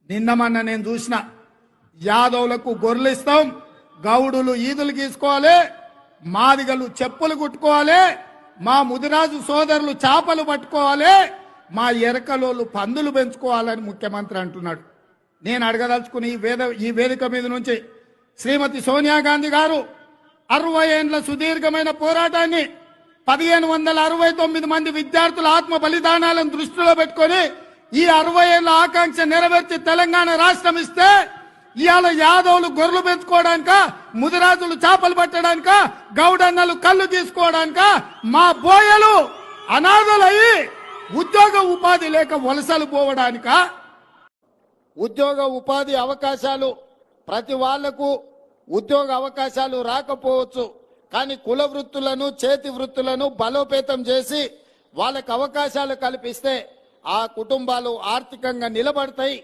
నిన్నమన్న నేను చూసిన యాదవులకు గొర్రెలు ఇస్తాం, గౌడులు ఈదులు గీసుకోవాలి, మాదిగలు చెప్పులు కుట్టుకోవాలి, మా ముదిరాజు సోదరులు చేపలు పట్టుకోవాలి, మా ఎరకలోళ్ళు పందులు పెంచుకోవాలని ముఖ్యమంత్రి అంటున్నాడు. నేను అడగదలుచుకుని ఈ వేదిక మీద నుంచి శ్రీమతి సోనియా గాంధీ గారు 60 ఏండ్ల సుదీర్ఘమైన పోరాటాన్ని 1569 మంది విద్యార్థుల ఆత్మ బలిదానాలను దృష్టిలో పెట్టుకొని ఈ 60 ఏళ్ల ఆకాంక్ష నెరవేర్చి తెలంగాణ రాష్ట్రం ఇస్తే ఇవాళ యాదవులు గొర్రెలు పెంచుకోవడానిక, ముదిరాజులు చేపలు పట్టడానిక, గౌడన్నలు కళ్ళు తీసుకోవడానిక, మా బోయలు అనాథలయ్యి ఉద్యోగ ఉపాధి లేక వలసలు పోవడానిక? ఉద్యోగ ఉపాధి అవకాశాలు ప్రతి వాళ్లకు ఉద్యోగ అవకాశాలు రాకపోవచ్చు, కానీ కుల వృత్తులను చేతి వృత్తులను బలోపేతం చేసి వాళ్ళకు అవకాశాలు కల్పిస్తే ఆ కుటుంబాలు ఆర్థికంగా నిలబడతాయి.